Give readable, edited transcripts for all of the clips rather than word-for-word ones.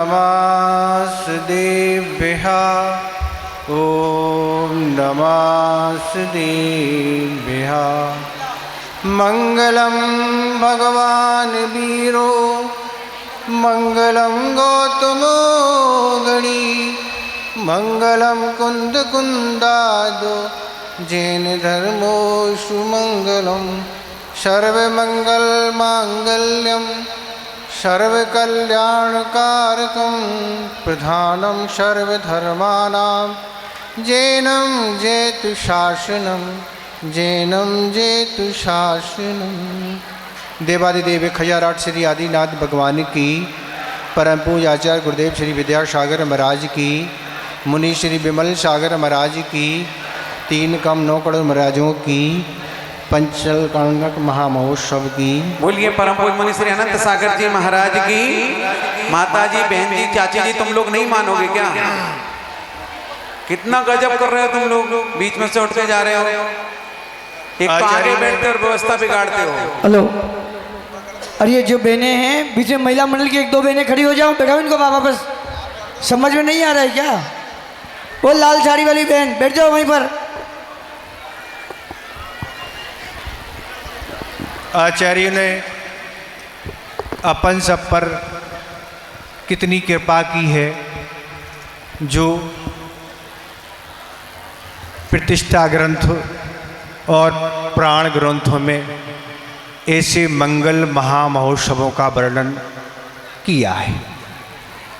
नमस्तेभ्यः ॐ नमस्तेभ्यः। मङ्गलं भगवान् वीरो मङ्गलं गौतमो गणी मङ्गलं कुन्दकुन्दादो जैन धर्मो सुमङ्गलं सर्वमङ्गलमाङ्गल्यं सर्वकल्याणकारकं प्रधानं सर्वधर्माणां जैनं जेतु शासनं जैनं जेतु शासनं। देवादिदेव खजाराट श्री आदिनाथ भगवान की, परम पूज्य आचार्य गुरुदेव श्री विद्यासागर महाराज की, मुनि श्री विमल सागर महाराज की, 3 कम 9 करोड़ महाराजों की, पंचल कांगक महामहोत्सव की। बोलिए परम पूज्य मुनि श्री अनंत सागर जी महाराज की। माता जी, बहन जी, चाची जी, तुम लोग नहीं मानोगे क्या? कितना गजब कर रहे हो तुम लोग, बीच में से उठते जा रहे हो। एक तो आगे बैठते और व्यवस्था बिगाड़ते हो। हेलो, अरे ये जो बहनें हैं बीच में महिला मंडल की 1-2 बहनें खड़ी हो जाओ, बैठाओ इनको वापस। समझ में नहीं आ रहा है क्या? वो लाल साड़ी वाली बहन बैठ जाओ वहीं पर। आचार्य ने अपन सब पर कितनी कृपा की है, जो प्रतिष्ठा ग्रंथ और प्राण ग्रंथों में ऐसे मंगल महामहोत्सवों का वर्णन किया है।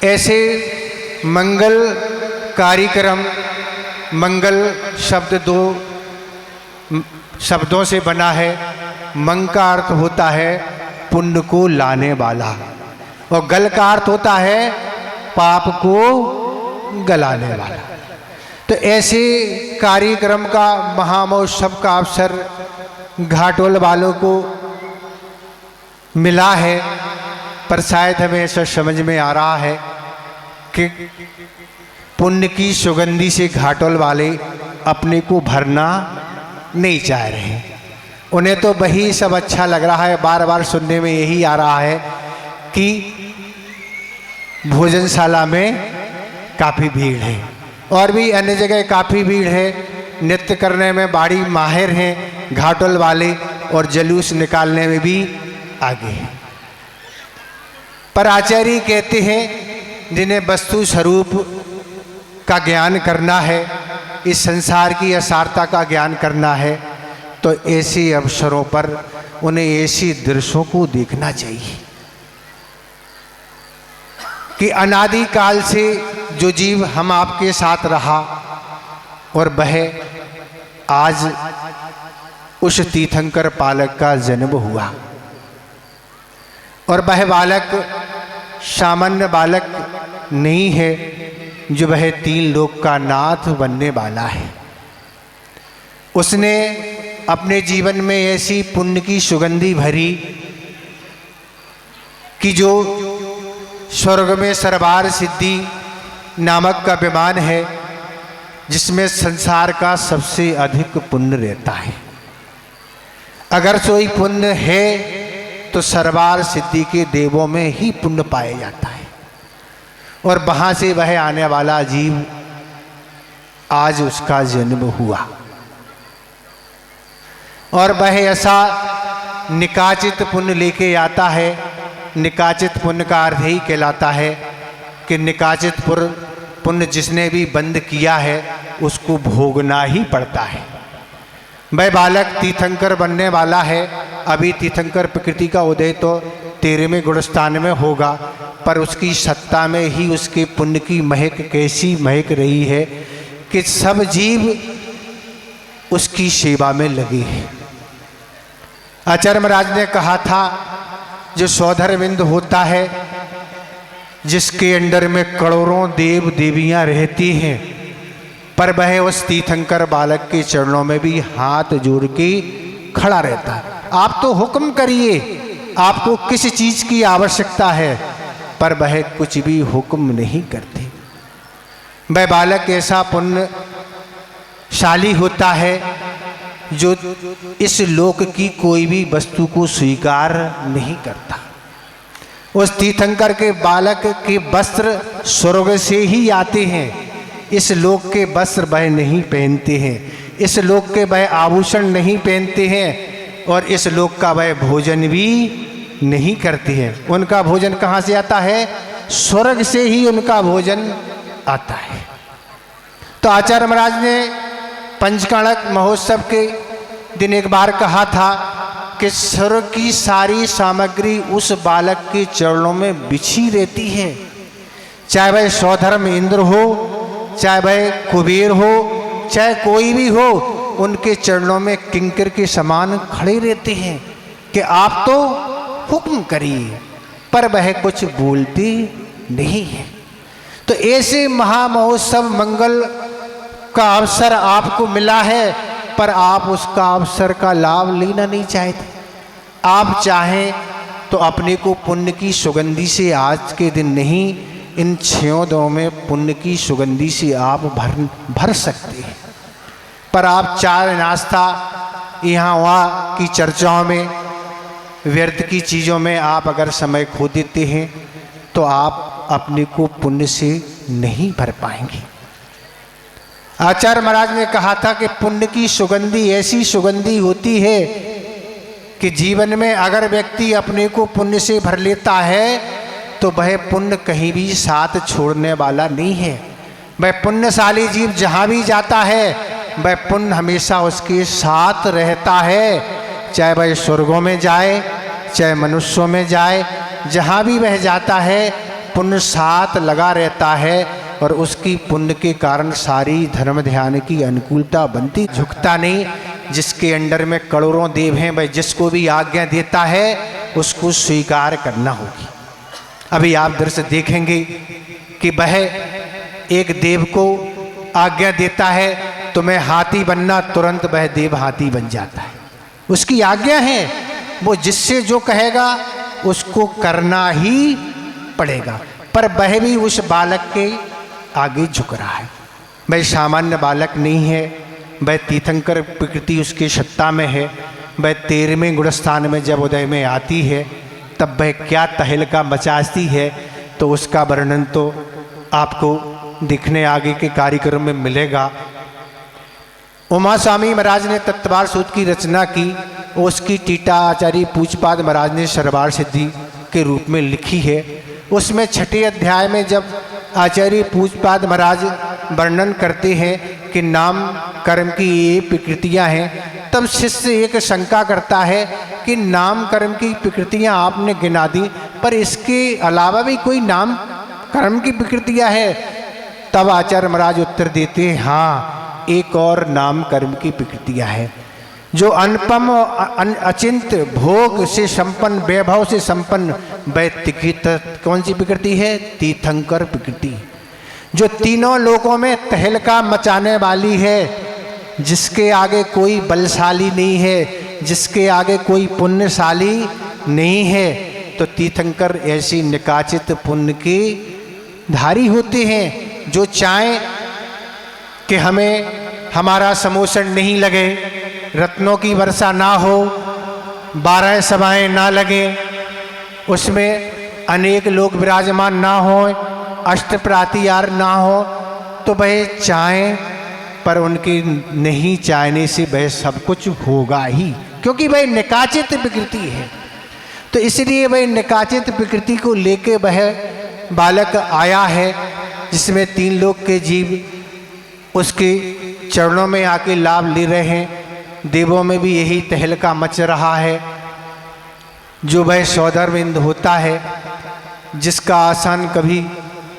ऐसे मंगल कार्यक्रम, मंगल शब्द 2 शब्दों से बना है। मंग का अर्थ होता है पुण्य को लाने वाला, और गल का अर्थ होता है पाप को गलाने वाला। तो ऐसे कार्यक्रम का, महामहोत्सव का अवसर घाटोल वालों को मिला है, पर शायद हमें ऐसा समझ में आ रहा है कि पुण्य की सुगंधी से घाटोल वाले अपने को भरना नहीं चाह रहे। उन्हें तो वही सब अच्छा लग रहा है। बार बार सुनने में यही आ रहा है कि भोजनशाला में काफ़ी भीड़ है, और भी अन्य जगह काफ़ी भीड़ है। नृत्य करने में बड़ी माहिर हैं घाटोल वाले, और जुलूस निकालने में भी आगे हैं। पर आचार्य कहते हैं, जिन्हें वस्तु स्वरूप का ज्ञान करना है, इस संसार की असारता का ज्ञान करना है, तो ऐसे अवसरों पर उन्हें ऐसे दृश्यों को देखना चाहिए कि अनादि काल से जो जीव हम आपके साथ रहा, और वह आज उस तीर्थंकर बालक का जन्म हुआ, और वह बालक सामान्य बालक नहीं है, जो वह 3 लोक का नाथ बनने वाला है। उसने अपने जीवन में ऐसी पुण्य की सुगंधी भरी कि जो स्वर्ग में सरबार सिद्धि नामक का विमान है, जिसमें संसार का सबसे अधिक पुण्य रहता है। अगर कोई पुण्य है तो सरबार सिद्धि के देवों में ही पुण्य पाया जाता है, और वहाँ से वह आने वाला जीव आज उसका जन्म हुआ, और वह ऐसा निकाचित पुण्य लेके आता है। निकाचित पुण्य का अर्थ ही कहलाता है कि निकाचित पुण्य जिसने भी बंद किया है उसको भोगना ही पड़ता है। वह बालक तीर्थंकर बनने वाला है। अभी तीर्थंकर प्रकृति का उदय तो 13वें गुणस्थान में होगा, पर उसकी सत्ता में ही उसके पुण्य की महक कैसी महक रही है कि सब जीव उसकी सेवा में लगे हैं। आचार्य महाराज ने कहा था, जो सौधरविंद होता है, जिसके अंडर में करोड़ों देव देवियां रहती हैं, पर वह उस तीर्थंकर बालक के चरणों में भी हाथ जोड़ के खड़ा रहता है। आप तो हुक्म करिए, आपको किस चीज़ की आवश्यकता है, पर वह कुछ भी हुक्म नहीं करते। वह बालक ऐसा पुण्यशाली होता है जो इस लोक की कोई भी वस्तु को स्वीकार नहीं करता। उस तीर्थंकर के बालक के वस्त्र स्वर्ग से ही आते हैं। इस लोक के वस्त्र वह नहीं पहनते हैं, इस लोक के वह आभूषण नहीं पहनते हैं, और इस लोक का वह भोजन भी नहीं करते हैं। उनका भोजन कहाँ से आता है? स्वर्ग से ही उनका भोजन आता है। तो आचार्य महाराज ने पंचकाणक महोत्सव के दिन एक बार कहा था कि स्वर्ग की सारी सामग्री उस बालक के चरणों में बिछी रहती है। चाहे वह सौधर्म इंद्र हो, चाहे वह कुबेर हो, चाहे कोई भी हो, उनके चरणों में किंकर के समान खड़े रहते हैं कि आप तो हुक्म करिए, पर वह कुछ बोलते नहीं है। तो ऐसे महामहोत्सव मंगल का अवसर आपको मिला है, पर आप उसका अवसर का लाभ लेना नहीं चाहते। आप चाहें तो अपने को पुण्य की सुगंधी से आज के दिन नहीं, इन 6 दिनों में पुण्य की सुगंधी से आप भर सकते हैं। पर आप चाय नाश्ता यहाँ वहाँ की चर्चाओं में, व्यर्थ की चीज़ों में आप अगर समय खो देते हैं तो आप अपने को पुण्य से नहीं भर पाएंगे। आचार्य महाराज ने कहा था कि पुण्य की सुगंधी ऐसी सुगंधी होती है कि जीवन में अगर व्यक्ति अपने को पुण्य से भर लेता है तो वह पुण्य कहीं भी साथ छोड़ने वाला नहीं है। वह पुण्यशाली जीव जहाँ भी जाता है वह पुण्य हमेशा उसके साथ रहता है, चाहे वह स्वर्गों में जाए चाहे मनुष्यों में जाए, जहाँ भी वह जाता है पुण्य साथ लगा रहता है, और उसकी पुण्य के कारण सारी धर्म ध्यान की अनुकूलता बनती, झुकता नहीं। जिसके अंडर में करोड़ों देव हैं, वह जिसको भी आज्ञा देता है उसको स्वीकार करना होगी। अभी आप दृश्य देखेंगे कि वह एक देव को आज्ञा देता है तुम्हें हाथी बनना, तुरंत वह देव हाथी बन जाता है। उसकी आज्ञा है, वो जिससे जो कहेगा उसको करना ही पड़ेगा। पर वह भी उस बालक के आगे झुक रहा है। वह सामान्य बालक नहीं है, वह तीर्थंकर प्रकृति उसकी सत्ता में है। वह 13वें गुणस्थान में जब उदय में आती है तब वह क्या तहलका मचाती है, तो उसका वर्णन तो आपको दिखने आगे के कार्यक्रम में मिलेगा। उमा स्वामी महाराज ने तत्वार सूत्र की रचना की, उसकी टीका आचार्य पूजपाद महाराज ने सरवार सिद्धि के रूप में लिखी है। उसमें 6ठे अध्याय में जब आचार्य पूजपाद महाराज वर्णन करते हैं कि नाम कर्म की ये प्रकृतियाँ हैं, तब शिष्य एक शंका करता है कि नाम कर्म की प्रकृतियाँ आपने गिना दी, पर इसके अलावा भी कोई नाम कर्म की प्रकृतियाँ है? तब आचार्य महाराज उत्तर देते हैं, हाँ, एक और नाम कर्म की प्रकृतियाँ है, जो अनुपम अचिंत भोग से संपन्न, वैभव से संपन्न वैत्तिकी कौन सी प्रकृति है? तीर्थंकर प्रकृति, जो तीनों लोकों में तहलका मचाने वाली है, जिसके आगे कोई बलशाली नहीं है, जिसके आगे कोई पुण्यशाली नहीं है। तो तीर्थंकर ऐसी निकाचित पुण्य के धारी होते हैं, जो चाहें कि हमें हमारा समोषण नहीं लगे, रत्नों की वर्षा ना हो, 12 सभाएं ना लगे, उसमें अनेक लोग विराजमान ना हो, अष्टप्रातिहार ना हो, तो वह चाहें, पर उनके नहीं चाहने से वह सब कुछ होगा ही, क्योंकि वह निकाचित प्रकृति है। तो इसलिए वह निकाचित प्रकृति को लेके वह बालक आया है, जिसमें 3 लोक के जीव उसके चरणों में आके लाभ ले रहे हैं। देवों में भी यही तहलका मच रहा है। जो वह सौधर्मिंद होता है, जिसका आसन कभी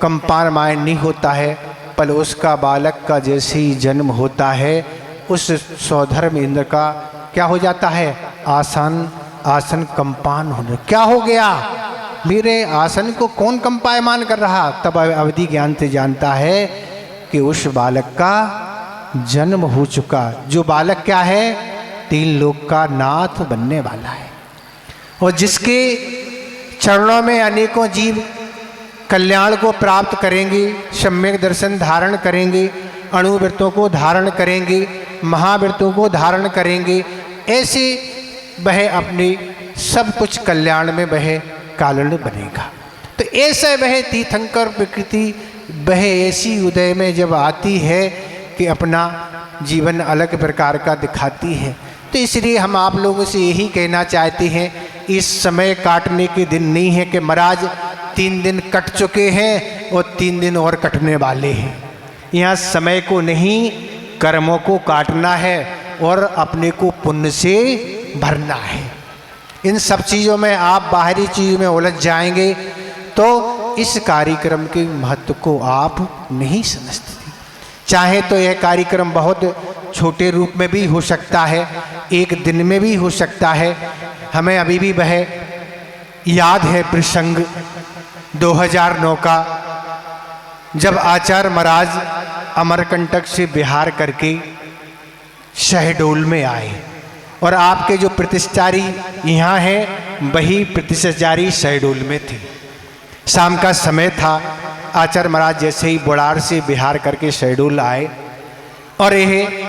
कंपायमान नहीं होता है, पर उसका बालक का जैसे ही जन्म होता है, उस सौधर्म इंद्र का क्या हो जाता है? आसन कंपान होने। क्या हो गया? मेरे आसन को कौन कंपायमान कर रहा? तब अवधि ज्ञान से जानता है कि उस बालक का जन्म हो चुका। जो बालक क्या है? 3 लोक का नाथ बनने वाला है, और जिसके चरणों में अनेकों जीव कल्याण को प्राप्त करेंगे, सम्यक दर्शन धारण करेंगे, अणुवृत्तों को धारण करेंगे, महावृत्तों को धारण करेंगे। ऐसे वह अपने सब कुछ कल्याण में वह कारण बनेगा। तो ऐसे वह तीर्थंकर प्रकृति वह ऐसी उदय में जब आती है कि अपना जीवन अलग प्रकार का दिखाती है। तो इसलिए हम आप लोगों से यही कहना चाहते हैं, इस समय काटने के दिन नहीं है कि महाराज 3 दिन कट चुके हैं और 3 दिन और कटने वाले हैं। यहाँ समय को नहीं, कर्मों को काटना है और अपने को पुण्य से भरना है। इन सब चीज़ों में आप बाहरी चीज़ों में उलझ जाएंगे तो इस कार्यक्रम के महत्व को आप नहीं समझते। चाहे तो यह कार्यक्रम बहुत छोटे रूप में भी हो सकता है, एक दिन में भी हो सकता है। हमें अभी भी वह याद है प्रसंग 2009 का, जब आचार्य महाराज अमरकंटक से बिहार करके शहडोल में आए और आपके जो प्रतिष्ठारी यहाँ हैं वही प्रतिष्ठारी शहडोल में थे। शाम का समय था। आचार्य महाराज जैसे ही बुढ़ार से बिहार करके शहडोल आए और यह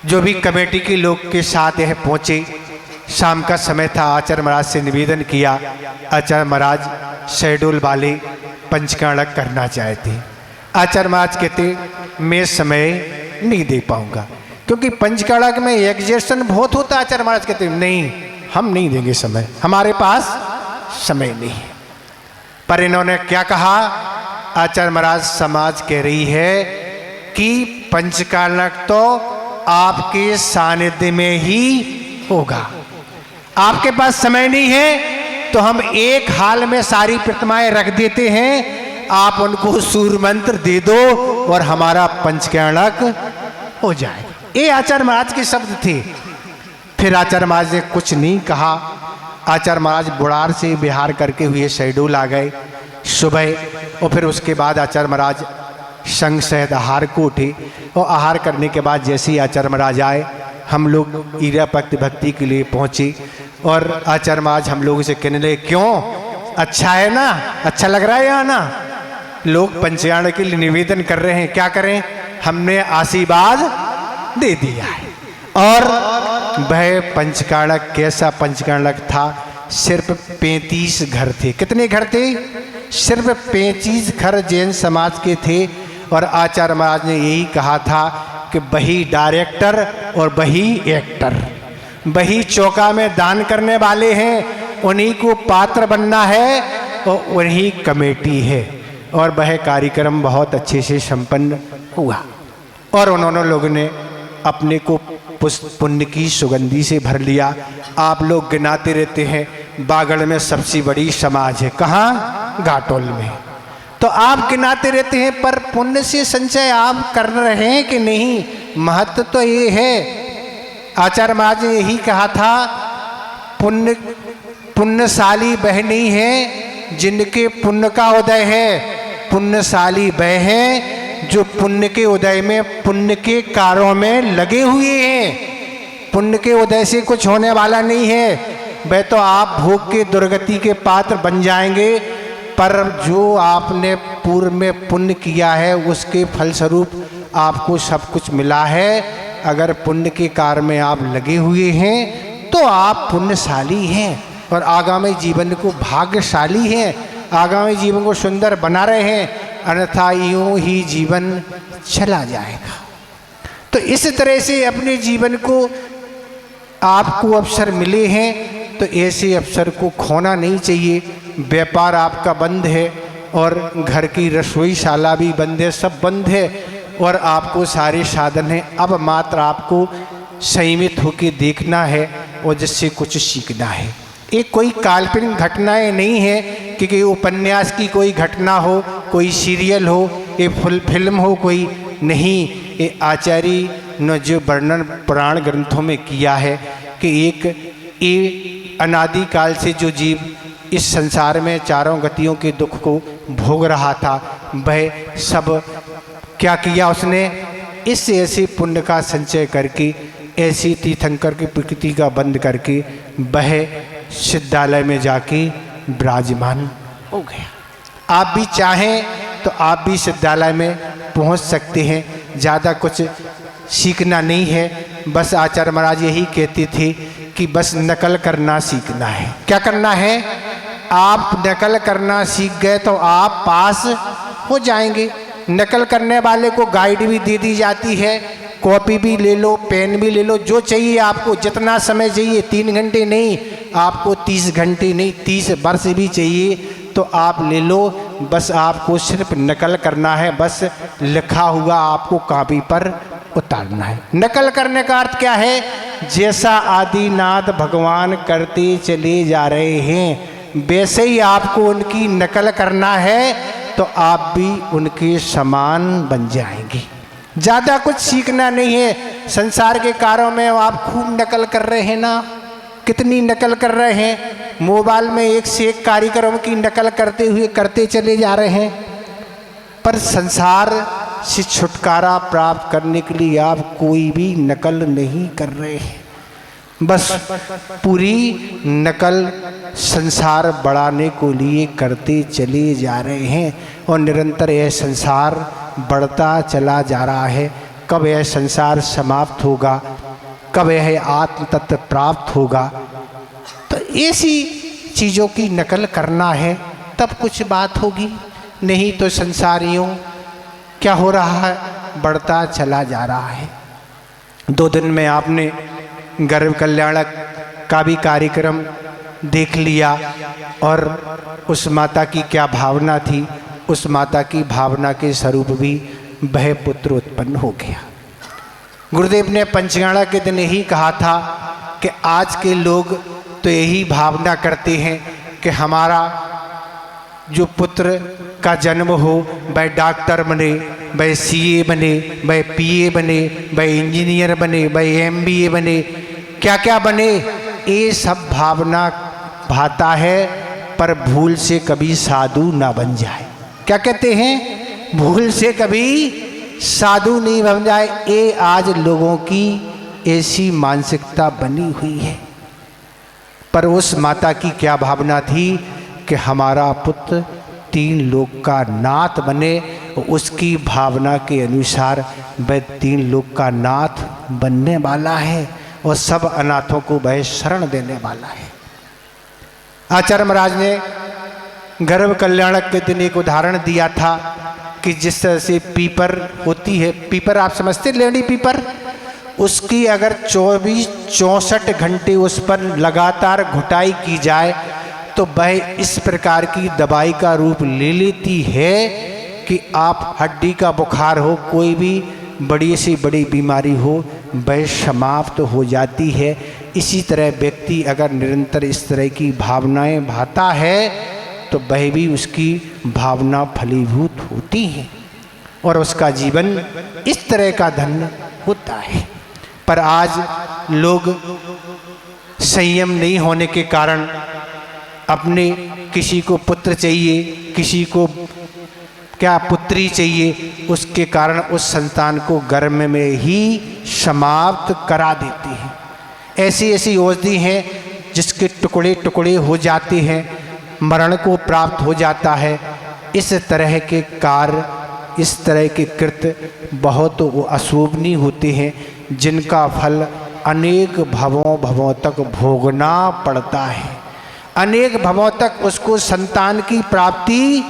जो भी कमेटी के लोग के साथ यह पहुँचे। शाम का समय था। आचार्य महाराज से निवेदन किया, आचार्य महाराज शहडोल वाले पंचकाणक करना चाहते। आचार्य महाराज कहते मैं समय नहीं दे पाऊंगा क्योंकि पंचकाणक में एग्जेशन बहुत होता। आचार्य महाराज कहते नहीं, हम नहीं देंगे समय, हमारे पास समय नहीं है। पर इन्होंने क्या कहा, आचार्य महाराज समाज कह रही है कि पंचकाणक तो आपके सानिध्य में ही होगा, आपके पास समय नहीं है तो हम एक हाल में सारी प्रतिमाएं रख देते हैं, आप उनको सूर्य मंत्र दे दो और हमारा पंचकाणक हो जाएगा। ये आचार्य महाराज के शब्द थे। फिर आचार्य महाराज ने कुछ नहीं कहा। आचार्य महाराज बुढ़ार से बिहार करके हुए शहडोल आ गए सुबह और फिर उसके बाद आचार्य महाराज संग सहित आहार को उठे और आहार करने के बाद जैसे ही आचार्य महाराज आए हम लोग ईरा भक्ति के लिए पहुँचे और आचार्य महाराज हम लोगों से कहने लगे क्यों, अच्छा है ना, अच्छा लग रहा है यहाँ ना, लोग पंचकाणक के लिए निवेदन कर रहे हैं, क्या करें, हमने आशीर्वाद दे दिया है। और वह पंचकाणक कैसा पंचकाणक था, सिर्फ 35 घर थे। कितने घर थे? सिर्फ 35 घर जैन समाज के थे। और आचार्य महाराज ने यही कहा था कि वही डायरेक्टर और वही एक्टर, वही चौका में दान करने वाले हैं, उन्हीं को पात्र बनना है और वही कमेटी है। और वह कार्यक्रम बहुत अच्छे से संपन्न हुआ और उन्होंने लोगों ने अपने को पुण्य की सुगंधी से भर लिया। आप लोग गिनाते रहते हैं बागड़ में सबसे बड़ी समाज है, कहाँ? घाटोल में। तो आप गिनाते रहते हैं पर पुण्य से संचय आप कर रहे हैं कि नहीं? महत्व तो ये है, आचार्य महाराज ने यही कहा था, पुण्यशाली वह नहीं है जिनके पुण्य का उदय है, पुण्यशाली वह है जो पुण्य के उदय में पुण्य के कार्यों में लगे हुए हैं। पुण्य के उदय से कुछ होने वाला नहीं है, वह तो आप भोग के दुर्गति के पात्र बन जाएंगे, पर जो आपने पूर्व में पुण्य किया है उसके फलस्वरूप आपको सब कुछ मिला है। अगर पुण्य के कार्य में आप लगे हुए हैं तो आप पुण्यशाली हैं और आगामी जीवन को भाग्यशाली हैं, आगामी जीवन को सुंदर बना रहे हैं, अन्यथा यूं ही जीवन चला जाएगा। तो इस तरह से अपने जीवन को आपको अवसर मिले हैं तो ऐसे अवसर को खोना नहीं चाहिए। व्यापार आपका बंद है और घर की रसोईशाला भी बंद है, सब बंद है और आपको सारे साधन हैं। अब मात्र आपको संयमित होकर देखना है और जिससे कुछ सीखना है। एक कोई काल्पनिक घटनाएं नहीं है कि उपन्यास की कोई घटना हो, कोई सीरियल हो, ये फुल फिल्म हो, कोई नहीं। ये आचार्य ने जो वर्णन पुराण ग्रंथों में किया है कि एक ये अनादि काल से जो जीव इस संसार में चारों गतियों के दुख को भोग रहा था, वह सब क्या किया उसने, इस ऐसे पुण्य का संचय करके, ऐसी तीर्थंकर की प्रकृति का बंद करके वह सिद्धालय में जाके विराजमान हो गया। आप भी चाहें तो आप भी सिद्धालय में पहुंच सकते हैं। ज़्यादा कुछ सीखना नहीं है, बस आचार्य महाराज यही कहते थे कि बस नकल करना सीखना है। क्या करना है? आप नकल करना सीख गए तो आप पास हो जाएंगे। नकल करने वाले को गाइड भी दे दी जाती है, कॉपी भी ले लो, पेन भी ले लो, जो चाहिए आपको, जितना समय चाहिए, 3 घंटे नहीं, आपको 30 घंटे नहीं, 30 वर्ष भी चाहिए तो आप ले लो। बस आपको सिर्फ नकल करना है, बस लिखा हुआ आपको कॉपी पर उतारना है। नकल करने का अर्थ क्या है? जैसा आदिनाथ भगवान करते चले जा रहे हैं वैसे ही आपको उनकी नकल करना है तो आप भी उनके समान बन जाएंगे। ज़्यादा कुछ सीखना नहीं है। संसार के कार्यों में आप खूब नकल कर रहे हैं ना, कितनी नकल कर रहे हैं। मोबाइल में एक से एक कार्यक्रम की नकल करते चले जा रहे हैं, पर संसार से छुटकारा प्राप्त करने के लिए आप कोई भी नकल नहीं कर रहे हैं। बस पूरी नकल संसार बढ़ाने को लिए करते चले जा रहे हैं और निरंतर यह संसार बढ़ता चला जा रहा है। कब यह संसार समाप्त होगा, कब यह आत्म तत्व प्राप्त होगा, तो ऐसी चीज़ों की नकल करना है तब कुछ बात होगी। नहीं तो संसारियों क्या हो रहा है, बढ़ता चला जा रहा है। 2 दिन में आपने गर्भ कल्याणक का भी कार्यक्रम देख लिया और उस माता की क्या भावना थी, उस माता की भावना के स्वरूप भी वह पुत्र उत्पन्न हो गया। गुरुदेव ने पंचगाणा के दिन यही कहा था कि आज के लोग तो यही भावना करते हैं कि हमारा जो पुत्र का जन्म हो वह डॉक्टर बने, वह सीए बने, वह पीए बने, वह इंजीनियर बने, वह एमबीए बने, क्या क्या बने, ये सब भावना भाता है, पर भूल से कभी साधु ना बन जाए। क्या कहते हैं? भूल से कभी साधु नहीं बन जाए। ये आज लोगों की ऐसी मानसिकता बनी हुई है। पर उस माता की क्या भावना थी कि हमारा पुत्र 3 लोक का नाथ बने। उसकी भावना के अनुसार वह 3 लोक का नाथ बनने वाला है और सब अनाथों को वह शरण देने वाला है। आचार्य महाराज ने गर्भ कल्याणक के दिन एक उदाहरण दिया था कि जिस तरह से पीपर होती है, पीपर आप समझते, लेडी पीपर, उसकी अगर 24-64 घंटे उस पर लगातार घुटाई की जाए तो वह इस प्रकार की दवाई का रूप ले लेती है कि आप हड्डी का बुखार हो, कोई भी बड़ी से बड़ी बीमारी हो, वह समाप्त हो जाती है। इसी तरह व्यक्ति अगर निरंतर इस तरह की भावनाएं भाता है तो वह भी उसकी भावना फलीभूत होती है और उसका जीवन इस तरह का धन्य होता है। पर आज लोग संयम नहीं होने के कारण अपने किसी को पुत्र चाहिए, किसी को क्या पुत्री चाहिए, उसके कारण उस संतान को गर्भ में ही समाप्त करा देते हैं। ऐसी ऐसी औषधि हैं जिसके टुकड़े टुकड़े हो जाते हैं, मरण को प्राप्त हो जाता है। इस तरह के कार्य, इस तरह के कृत्य बहुत अशोभनीय होते हैं जिनका फल अनेक भवों तक भोगना पड़ता है। अनेक भवों तक उसको संतान की प्राप्ति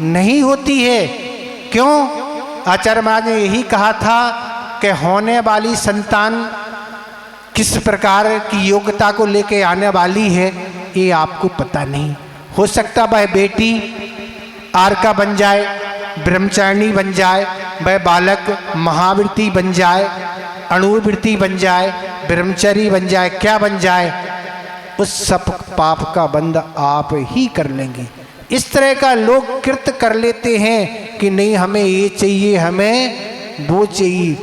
नहीं होती है। क्यों? आचार्य महाराज ने यही कहा था कि होने वाली संतान किस प्रकार की योग्यता को लेके आने वाली है ये आपको पता नहीं। हो सकता वह बेटी आर्का बन जाए, ब्रह्मचारिणी बन जाए, वह बालक महावृत्ति बन जाए, अणुवृत्ति बन जाए, ब्रह्मचारी बन जाए, क्या बन जाए, उस सब पाप का बंध आप ही कर लेंगे। इस तरह का लोग कृत्य कर लेते हैं कि नहीं हमें ये चाहिए, हमें वो चाहिए।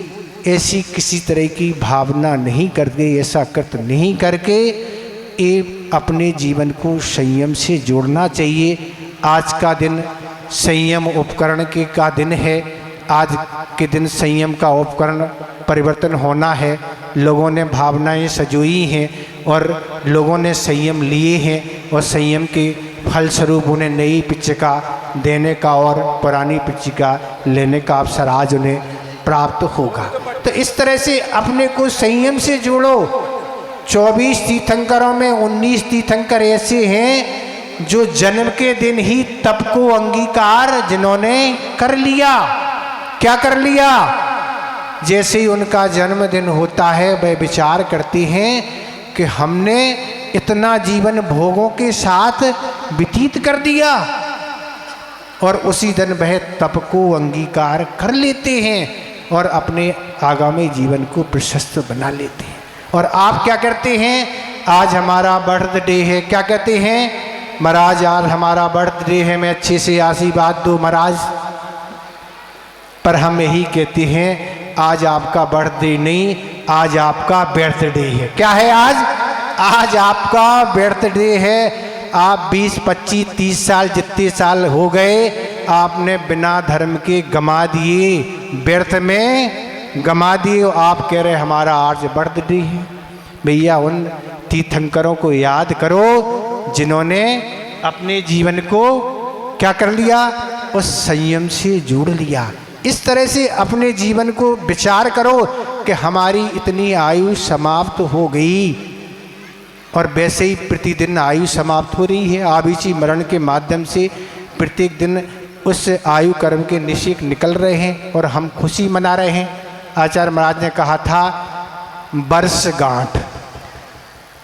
ऐसी किसी तरह की भावना नहीं करके, ऐसा कृत्य नहीं करके ये अपने जीवन को संयम से जोड़ना चाहिए। आज का दिन संयम उपकरण का दिन है। आज के दिन संयम का उपकरण परिवर्तन होना है। लोगों ने भावनाएं सजोई हैं और लोगों ने संयम लिए हैं और संयम के फलस्वरूप उन्हें नई पिचिका देने का और पुरानी पिचिका लेने का अवसर आज उन्हें प्राप्त होगा। तो इस तरह से अपने को संयम से जोड़ो। 24 तीर्थंकरों में 19 तीर्थंकर ऐसे हैं जो जन्म के दिन ही तप को अंगीकार जिन्होंने कर लिया। क्या कर लिया? जैसे ही उनका जन्मदिन होता है वह विचार करती हैं कि हमने इतना जीवन भोगों के साथ व्यतीत कर दिया, और उसी दिन वह तप को अंगीकार कर लेते हैं और अपने आगामी जीवन को प्रशस्त बना लेते हैं। और आप क्या करते हैं? आज हमारा बर्थडे है, क्या कहते हैं? महाराज आज हमारा बर्थडे है, मैं अच्छे से आशीर्वाद दो महाराज। पर हम यही कहते हैं आज आपका बर्थडे नहीं, आज आपका बर्थडे है। क्या है आज? आज आपका बर्थडे है। आप 20, 25, 30 साल जितने साल हो गए आपने बिना धर्म के गमा दिए, व्यर्थ में गमा दिए। आप कह रहे हमारा आज बर्थडे है। भैया उन तीर्थंकरों को याद करो जिन्होंने अपने जीवन को क्या कर लिया? उस संयम से जोड़ लिया। इस तरह से अपने जीवन को विचार करो कि हमारी इतनी आयु समाप्त हो गई, और वैसे ही प्रतिदिन आयु समाप्त हो रही है। आविची मरण के माध्यम से प्रत्येक दिन उस आयु कर्म के निश्चित निकल रहे हैं और हम खुशी मना रहे हैं। आचार्य महाराज ने कहा था वर्षगांठ,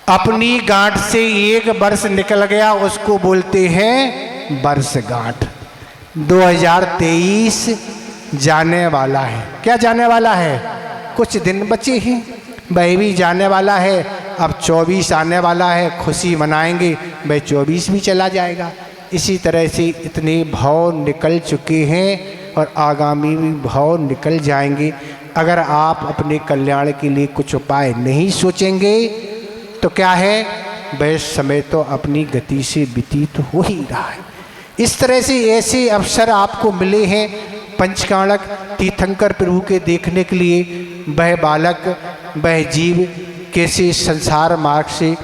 अपनी गांठ से एक वर्ष निकल गया उसको बोलते हैं वर्षगांठ। 2023 जाने वाला है। क्या जाने वाला है? कुछ दिन बचे हैं, वह भी जाने वाला है। अब 24 आने वाला है, खुशी मनाएंगे, वह 24 भी चला जाएगा। इसी तरह से इतने भाव निकल चुके हैं और आगामी भी भाव निकल जाएंगे। अगर आप अपने कल्याण के लिए कुछ उपाय नहीं सोचेंगे तो क्या है? वह समय तो अपनी गति से व्यतीत हो ही रहा है। इस तरह से ऐसे अवसर आपको मिले हैं पंचकाणक तीर्थंकर प्रभु के देखने के लिए। वह बालक, वह जीव कैसे संसार मार्ग से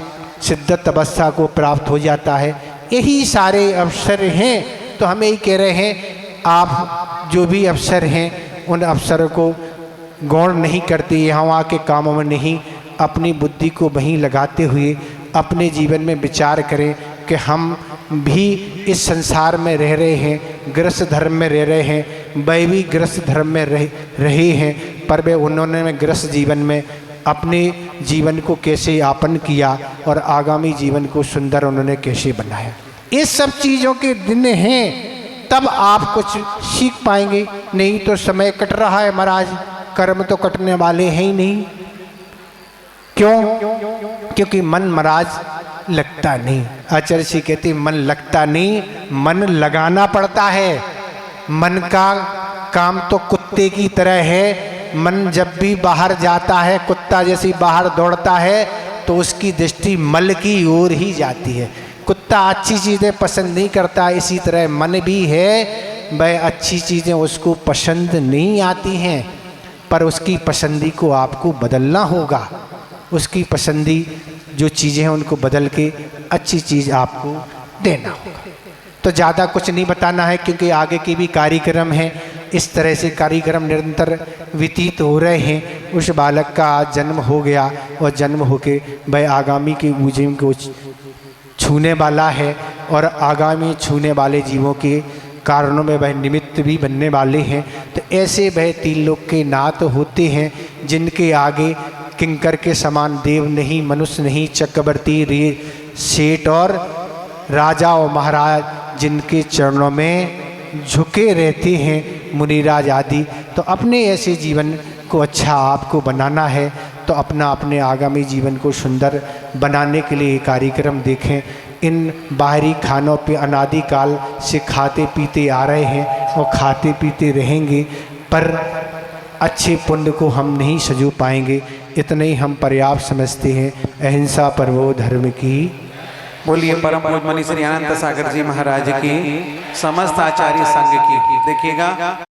सिद्धत अवस्था को प्राप्त हो जाता है, यही सारे अवसर हैं। तो हम यही कह रहे हैं आप जो भी अवसर हैं उन अवसरों को गौर नहीं करते, यहाँ के कामों में नहीं, अपनी बुद्धि को वहीं लगाते हुए अपने जीवन में विचार करें कि हम भी इस संसार में रह रहे हैं, गृहस्थ धर्म में रह रहे हैं, वह भी गृहस्थ धर्म में रहे हैं, पर वे उन्होंने गृहस्थ जीवन में अपने जीवन को कैसे यापन किया और आगामी जीवन को सुंदर उन्होंने कैसे बनाया। ये सब चीज़ों के दिन हैं, तब आप कुछ सीख पाएंगे। नहीं तो समय कट रहा है महाराज, कर्म तो कटने वाले हैं ही नहीं। क्यों? क्योंकि मन महाराज लगता नहीं। आचार्य जी कहते मन लगता नहीं, मन लगाना पड़ता है। मन का काम तो कुत्ते की तरह है। मन जब भी बाहर जाता है, कुत्ता जैसे बाहर दौड़ता है तो उसकी दृष्टि मल की ओर ही जाती है। कुत्ता अच्छी चीज़ें पसंद नहीं करता, इसी तरह मन भी है, वह अच्छी चीज़ें उसको पसंद नहीं आती हैं, पर उसकी पसंदी को आपको बदलना होगा। उसकी पसंदी जो चीज़ें हैं उनको बदल के अच्छी चीज़ आपको देना होगा। तो ज़्यादा कुछ नहीं बताना है क्योंकि आगे के भी कार्यक्रम हैं। इस तरह से कार्यक्रम निरंतर व्यतीत हो रहे हैं। उस बालक का जन्म हो गया और जन्म होके वह आगामी के जीवन को छूने वाला है और आगामी छूने वाले जीवों के कारणों में वह निमित्त भी बनने वाले हैं। तो ऐसे वह 3 लोक के नाथ होते हैं जिनके आगे किंकर के समान देव नहीं, मनुष्य नहीं, चक्रवर्ती, सेठ और राजा और महाराज जिनके चरणों में झुके रहते हैं, मुनिराज आदि। तो अपने ऐसे जीवन को अच्छा आपको बनाना है तो अपने आगामी जीवन को सुंदर बनाने के लिए कार्यक्रम देखें। इन बाहरी खानों पे अनादिकाल से खाते पीते आ रहे हैं और खाते पीते रहेंगे, पर अच्छे पुण्य को हम नहीं सजो पाएंगे। इतना ही हम पर्याप्त समझते हैं। अहिंसा परमो धर्म की। बोलिए परम पूज्य मनीषी अनंत सागर जी महाराज की, समस्त आचार्य संघ की। देखिएगा